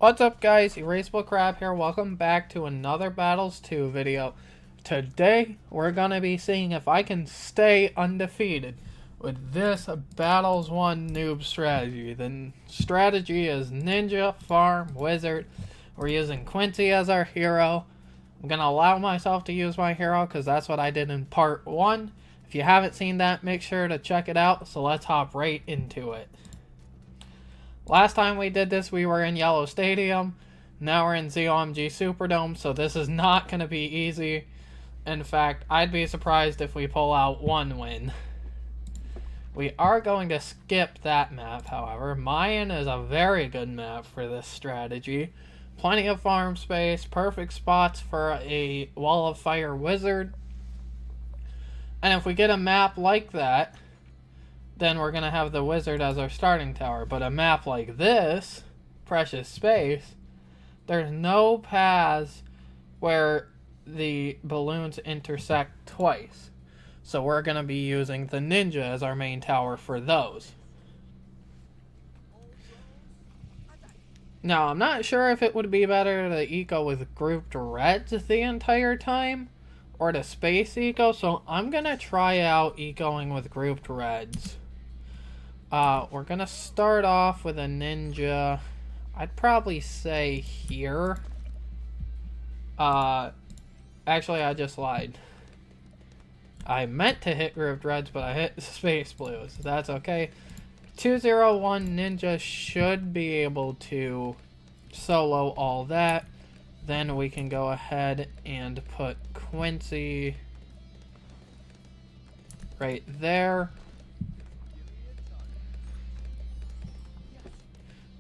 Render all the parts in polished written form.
What's up guys, Erasable Crab here, welcome back to another Battles 2 video. Today, we're gonna be seeing if I can stay undefeated with this Battles 1 noob strategy. The strategy is Ninja, Farm, Wizard. We're using Quincy as our hero. I'm gonna allow myself to use my hero because that's what I did in part 1. If you haven't seen that, make sure to check it out, so let's hop right into it. Last time we did this, we were in Yellow Stadium. Now we're in ZOMG Superdome, so this is not going to be easy. In fact, I'd be surprised if we pull out one win. We are going to skip that map, however. Mayan is a very good map for this strategy. Plenty of farm space, perfect spots for a Wall of Fire wizard. And if we get a map like that, then we're going to have the wizard as our starting tower. But a map like this, Precious Space, there's no paths where the balloons intersect twice. So we're going to be using the ninja as our main tower for those. Now, I'm not sure if it would be better to eco with grouped reds the entire time, or to space eco, so I'm going to try out ecoing with grouped reds. We're gonna start off with a ninja. I'd probably say here. Actually, I just lied. I meant to hit grouped reds, but I hit space blues. That's okay. 201 ninja should be able to solo all that. Then we can go ahead and put Quincy right there.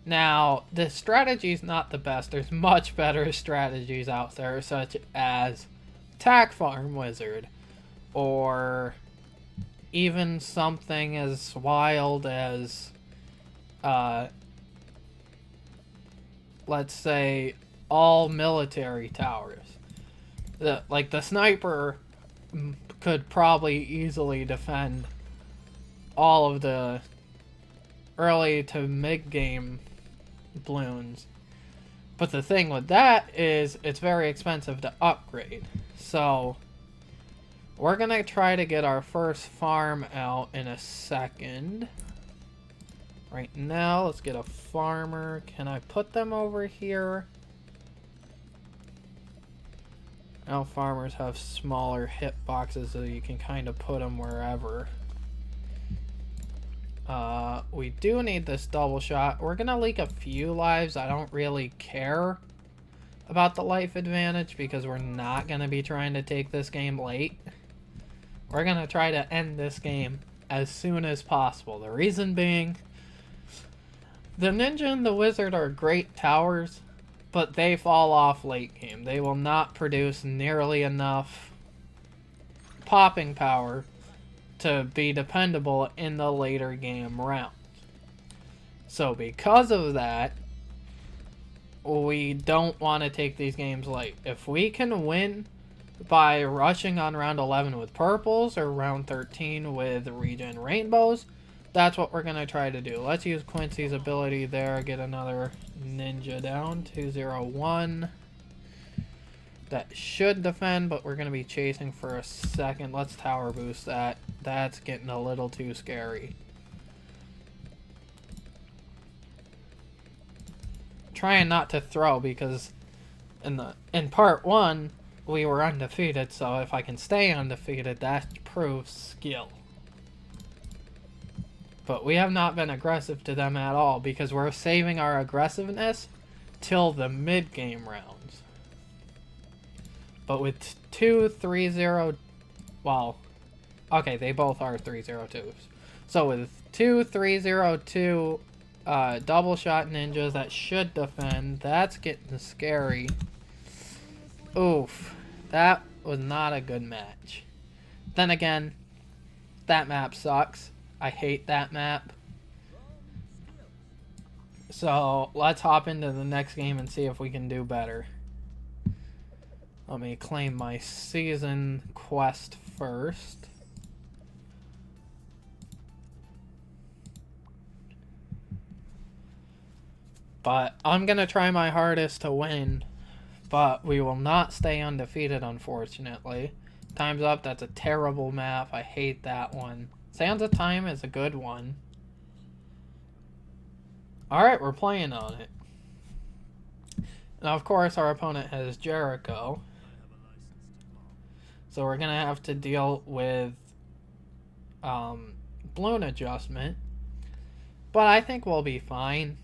Now, the strategy is not the best. There's much better strategies out there, such as Tack Farm Wizard, or even something as wild as, let's say, all military towers. Like, the sniper could probably easily defend all of the early to mid-game balloons, but the thing with that is it's very expensive to upgrade. So we're gonna try to get our first farm out in a second. Right now, let's get a farmer. Can I put them over here? Now farmers have smaller hit boxes, so you can kind of put them wherever. We do need this double shot. We're gonna leak a few lives. I don't really care about the life advantage because we're not gonna be trying to take this game late. We're gonna try to end this game as soon as possible. The reason being, the ninja and the wizard are great towers, but they fall off late game. They will not produce nearly enough popping power to be dependable in the later game rounds. So because of that, we don't want to take these games late. If we can win by rushing on round 11 with purples or round 13 with regen rainbows, that's what we're going to try to do. Let's use Quincy's ability there, get another ninja down, 201. That should defend, but we're going to be chasing for a second. Let's tower boost that. That's getting a little too scary. Trying not to throw because in part 1 we were undefeated, so if I can stay undefeated, that proves skill. But we have not been aggressive to them at all because we're saving our aggressiveness till the mid-game rounds. But with 2-3-0, well, okay, they both are 302s. So with 2-3-0-2 double shot ninjas that should defend, that's getting scary. Oof, that was not a good match. Then again, that map sucks. I hate that map. So let's hop into the next game and see if we can do better. Let me claim my season quest first. But I'm going to try my hardest to win. But we will not stay undefeated, unfortunately. Time's Up, that's a terrible map. I hate that one. Sands of Time is a good one. Alright, we're playing on it. Now, of course, our opponent has Jericho. So we're going to have to deal with balloon adjustment. But I think we'll be fine,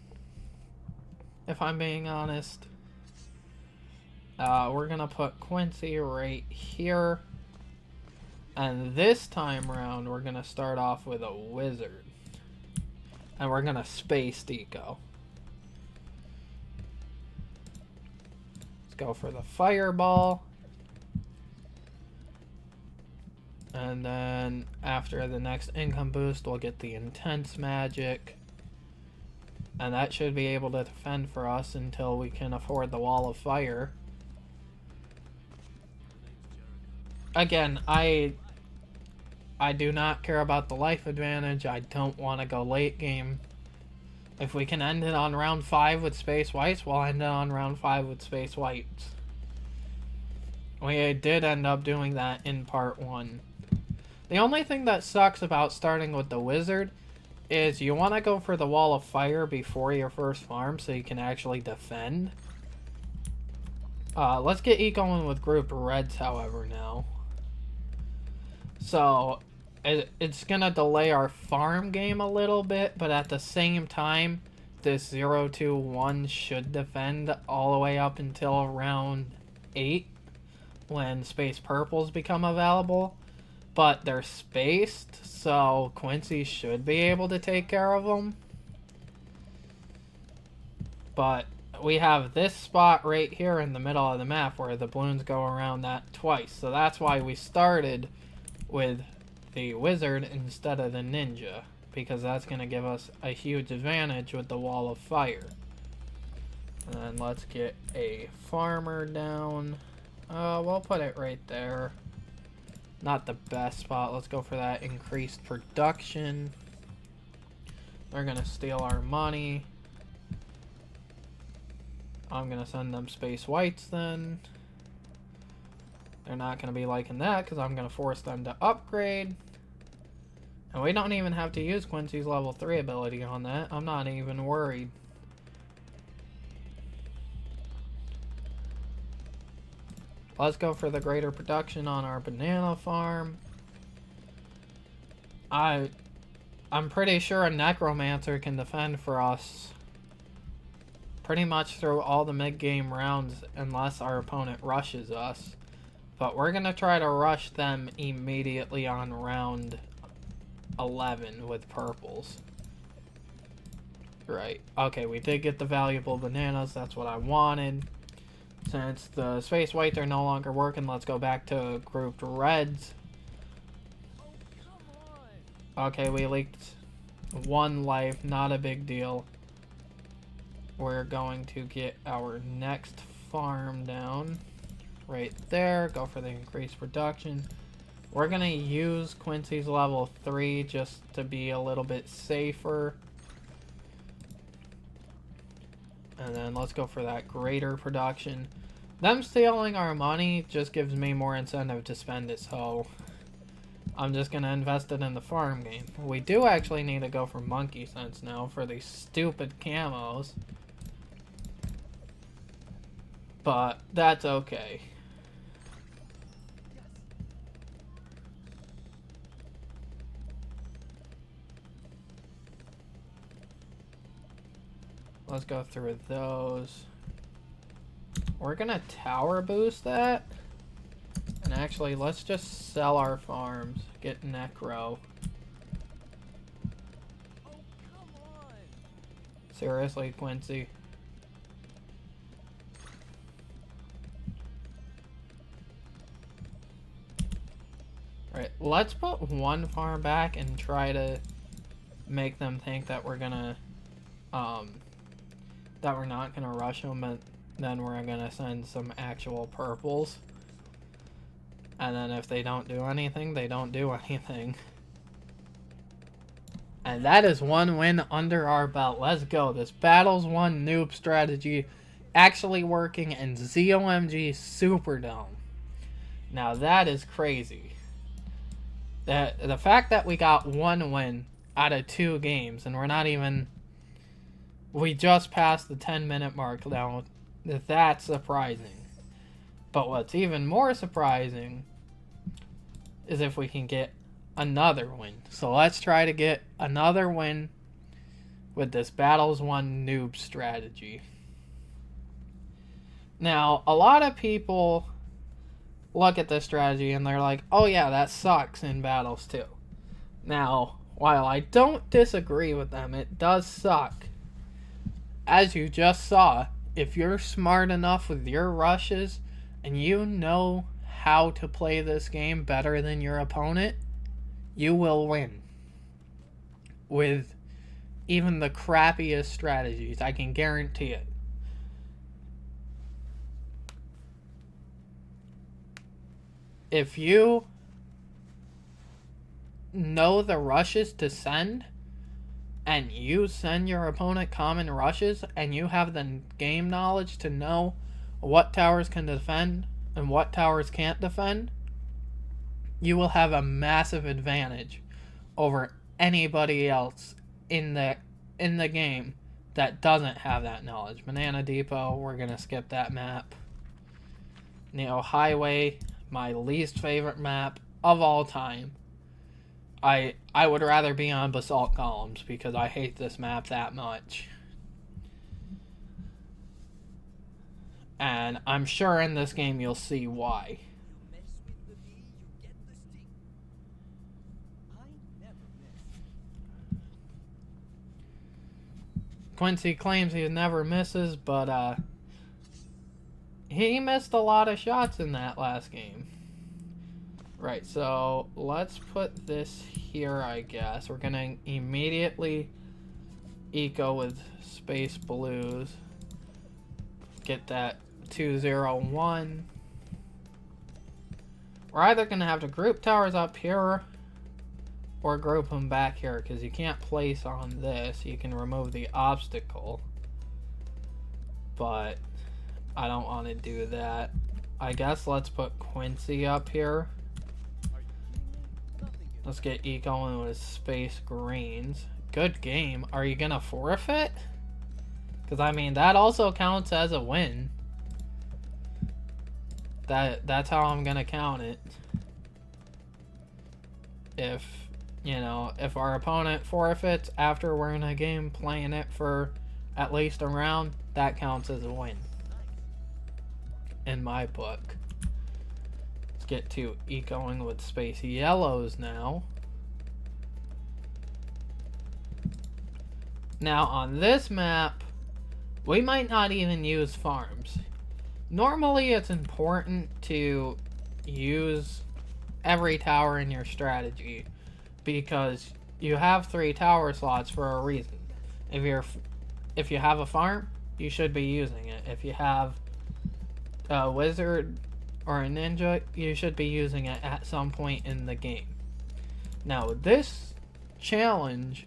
if I'm being honest. We're going to put Quincy right here. And this time around, we're going to start off with a wizard. And we're going to space deco. Let's go for the fireball. And then after the next income boost, we'll get the intense magic. And that should be able to defend for us until we can afford the wall of fire. Again, I do not care about the life advantage. I don't want to go late game. If we can end it on round 5 with space whites, we'll end it on round 5 with space whites. We did end up doing that in part 1. The only thing that sucks about starting with the wizard is you want to go for the wall of fire before your first farm so you can actually defend. Let's get going with grouped reds, however, now. So it's gonna delay our farm game a little bit, but at the same time, this 0-2-1 should defend all the way up until round 8 when space purples become available. But they're spaced, so Quincy should be able to take care of them. But we have this spot right here in the middle of the map where the balloons go around that twice. So that's why we started with the wizard instead of the ninja, because that's going to give us a huge advantage with the wall of fire. And then let's get a farmer down. We'll put it right there. Not the best spot. Let's go for that increased production. They're going to steal our money. I'm going to send them space whites then. They're not going to be liking that because I'm going to force them to upgrade. And we don't even have to use Quincy's level 3 ability on that. I'm not even worried. Let's go for the greater production on our banana farm. I'm pretty sure a necromancer can defend for us pretty much through all the mid-game rounds unless our opponent rushes us. But we're going to try to rush them immediately on round 11 with purples. Right. Okay, we did get the valuable bananas. That's what I wanted. Since the space whites are no longer working, let's go back to grouped reds. Okay, we leaked 1 life. Not a big deal. We're going to get our next farm down. Right there. Go for the increased production. We're going to use Quincy's level 3 just to be a little bit safer. And then let's go for that greater production. Them stealing our money just gives me more incentive to spend it, so I'm just going to invest it in the farm game. We do actually need to go for monkey sense now for these stupid camos. But that's okay. Let's go through those. We're gonna tower boost that. And actually, let's just sell our farms. Get necro. Seriously, Quincy. Alright, let's put 1 farm back and try to make them think that we're gonna that we're not gonna rush them, and then we're gonna send some actual purples. And then if they don't do anything, they don't do anything. And that is one win under our belt. Let's go. This Battles 1 Noob strategy actually working in ZOMG Superdome. Now that is crazy. The fact that we got one win out of 2 games and we're not even... We just passed the 10-minute mark now. That's surprising. But what's even more surprising is if we can get another win. So let's try to get another win with this Battles 1 Noob strategy. Now, a lot of people look at this strategy and they're like, oh yeah, that sucks in Battles too. Now, while I don't disagree with them, it does suck. As you just saw, if you're smart enough with your rushes and you know how to play this game better than your opponent, you will win. With even the crappiest strategies, I can guarantee it. If you know the rushes to send, and you send your opponent common rushes, and you have the game knowledge to know what towers can defend and what towers can't defend, you will have a massive advantage over anybody else in the game that doesn't have that knowledge. Banana Depot, we're gonna skip that map. Neo Highway, my least favorite map of all time. I would rather be on Basalt Columns because I hate this map that much. And I'm sure in this game you'll see why. Quincy claims he never misses, but he missed a lot of shots in that last game. Right, so let's put this here, I guess. We're gonna immediately eco with Space Blues. Get that 201. We're either gonna have to group towers up here or group them back here, because you can't place on this. You can remove the obstacle, but I don't want to do that. I guess let's put Quincy up here. Let's get eco with Space Greens. Good game. Are you gonna forfeit? Because I mean, that also counts as a win. That's how I'm gonna count it. If, you know, if our opponent forfeits after we're in a game playing it for at least a round, that counts as a win. In my book. Let's get to ecoing with Space Yellows now. Now on this map, we might not even use farms. Normally it's important to use every tower in your strategy because you have 3 tower slots for a reason. If you have a farm, you should be using it. If you have a wizard or a ninja, you should be using it at some point in the game. Now this challenge,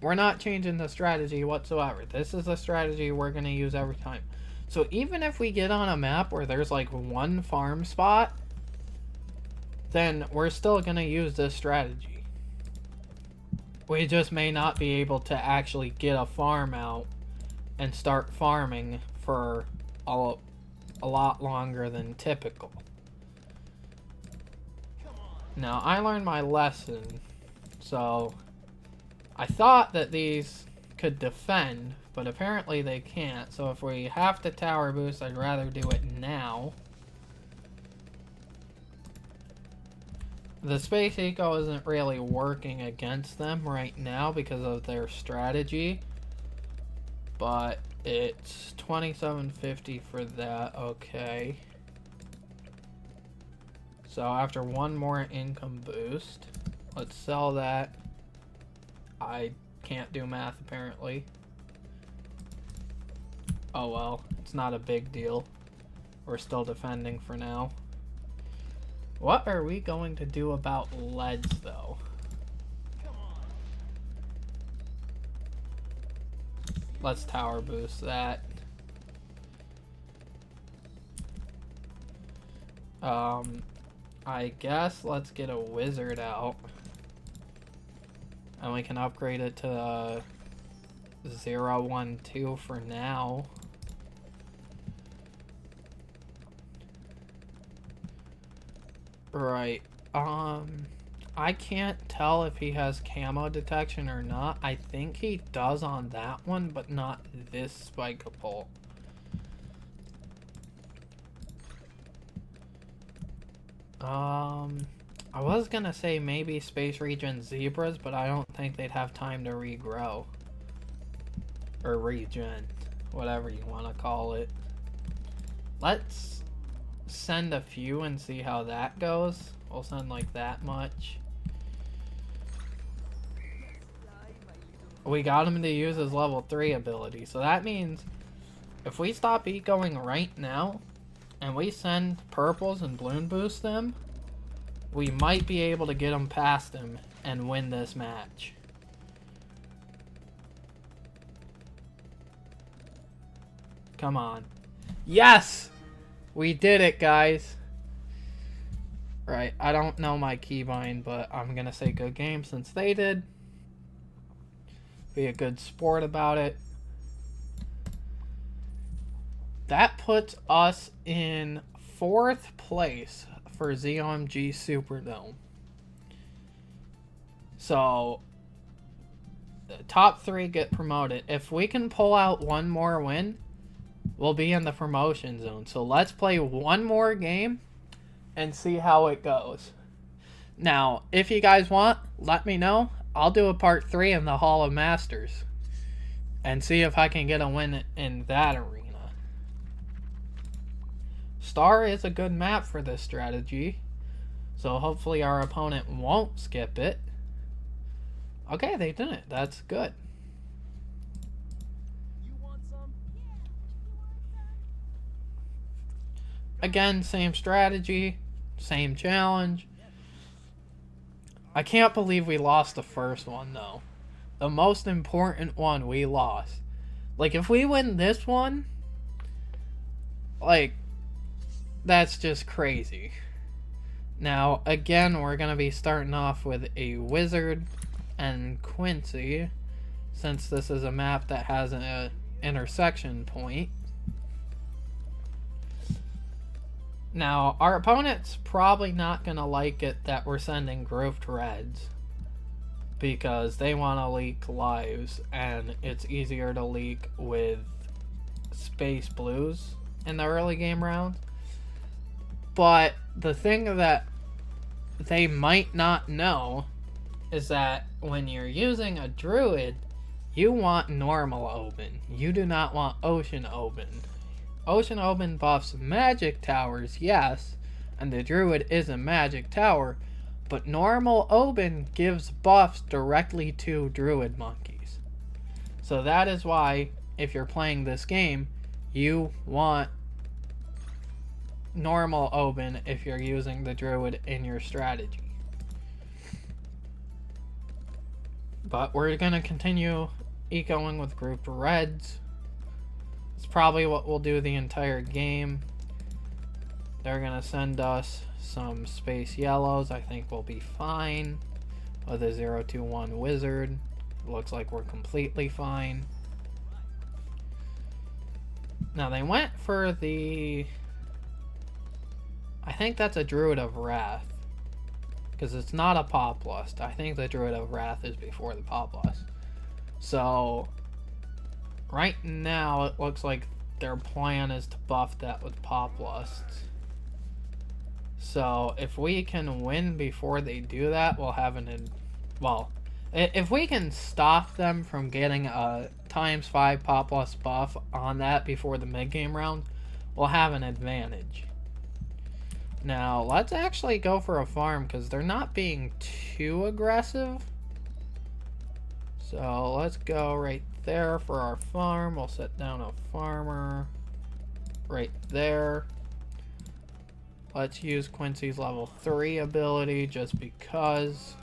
we're not changing the strategy whatsoever. This is the strategy we're going to use every time. So even if we get on a map where there's like 1 farm spot, then we're still going to use this strategy. We just may not be able to actually get a farm out and start farming for a lot longer than typical. Now, I learned my lesson, so I thought that these could defend, but apparently they can't. So if we have to tower boost, I'd rather do it now. The Space Eco isn't really working against them right now because of their strategy, but it's 2750 for that. Okay. So after 1 more income boost, let's sell that. I can't do math apparently. Oh well, it's not a big deal. We're still defending for now. What are we going to do about leads though? let's tower boost that. I guess let's get a wizard out. And we can upgrade it to 0, 1, 2 for now. Right. I can't tell if he has camo detection or not. I think he does on that one, but not this spike bolt. I was gonna say maybe Space Region Zebras, but I don't think they'd have time to regrow. Or regen. Whatever you want to call it. Let's send a few and see how that goes. We'll send like that much. We got him to use his level 3 ability. So that means if we stop ecoing right now and we send purples and balloon boost them, we might be able to get him past him and win this match. Come on. Yes! We did it, guys. Right, I don't know my keybind, but I'm gonna say good game since they did. Be a good sport about it. That puts us in 4th place for ZOMG Superdome. So, the top 3 get promoted. If we can pull out one more win, we'll be in the promotion zone. So let's play one more game and see how it goes. Now, if you guys want, let me know. I'll do a part 3 in the Hall of Masters and see if I can get a win in that arena. Star is a good map for this strategy, so hopefully our opponent won't skip it. Okay, they didn't. That's good. Again, same strategy, same challenge. I can't believe we lost the first one, though. The most important one we lost. Like, if we win this one, like, that's just crazy. Now, again, we're going to be starting off with a wizard and Quincy, since this is a map that has an intersection point. Now, our opponent's probably not going to like it that we're sending grouped reds, because they want to leak lives, and it's easier to leak with space blues in the early game rounds. But the thing that they might not know is that when you're using a druid, you want normal open. You do not want ocean open. Ocean open buffs magic towers, yes, and the druid is a magic tower, but normal open gives buffs directly to druid monkeys. So that is why, if you're playing this game, you want normal open if you're using the druid in your strategy. But we're going to continue ecoing with grouped reds. It's probably what we'll do the entire game. They're going to send us some space yellows. I think we'll be fine with a 0-2-1 wizard. Looks like we're completely fine. Now they went for the... I think that's a Druid of Wrath, because it's not a Pop Lust. I think the Druid of Wrath is before the Pop Lust. So right now it looks like their plan is to buff that with Pop Lust. So if we can win before they do that, we'll have well, if we can stop them from getting a ×5 Pop Lust buff on that before the mid-game round, we'll have an advantage. Now, let's actually go for a farm, because they're not being too aggressive. So, let's go right there for our farm. We'll set down a farmer right there. Let's use Quincy's level 3 ability, just because.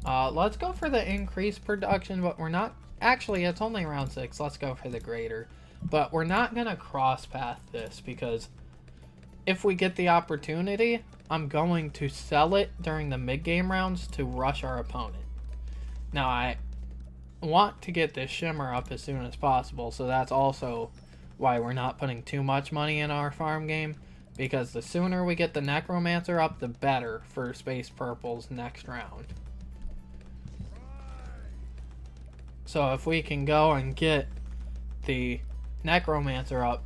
Let's go for the increased production, but we're not... Actually, it's only round 6. Let's go for the greater. But we're not going to cross-path this, because if we get the opportunity, I'm going to sell it during the mid-game rounds to rush our opponent. Now, I want to get this shimmer up as soon as possible, so that's also why we're not putting too much money in our farm game, because the sooner we get the necromancer up, the better for space purples next round. So if we can go and get the necromancer up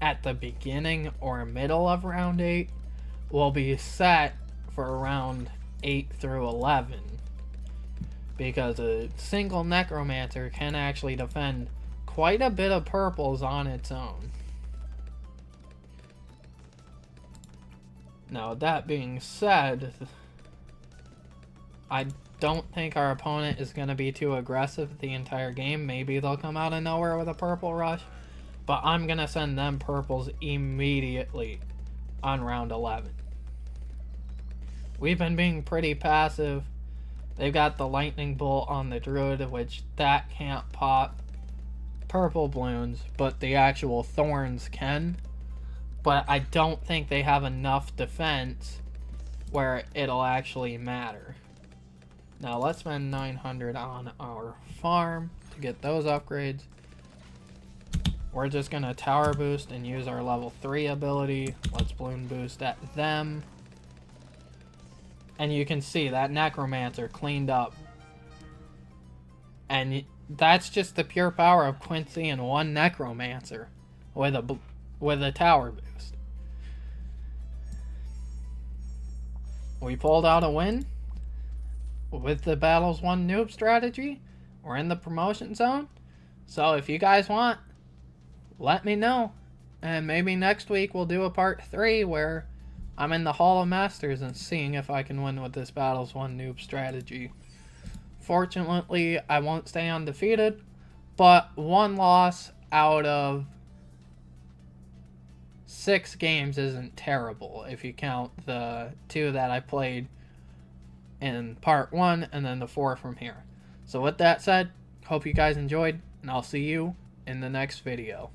at the beginning or middle of round 8, we'll be set for round 8 through 11. Because a single necromancer can actually defend quite a bit of purples on its own. Now, that being said, I don't think our opponent is going to be too aggressive the entire game. Maybe they'll come out of nowhere with a purple rush, but I'm going to send them purples immediately on round 11. We've been being pretty passive. They've got the lightning bolt on the druid, which that can't pop purple balloons, but the actual thorns can. But I don't think they have enough defense where it'll actually matter. Now let's spend 900 on our farm to get those upgrades. We're just going to tower boost and use our level 3 ability. Let's balloon boost at them. And you can see that necromancer cleaned up. And that's just the pure power of Quincy and one necromancer with a tower boost. We pulled out a win with the Battles 1 Noob strategy. We're in the promotion zone. So if you guys want, let me know. And maybe next week we'll do a part 3 where I'm in the Hall of Masters and seeing if I can win with this Battles 1 Noob strategy. Fortunately, I won't stay undefeated, but 1 loss out of 6 games isn't terrible if you count the 2 that I played in part 1 and then the 4 from here. So with that said, hope you guys enjoyed, and I'll see you in the next video.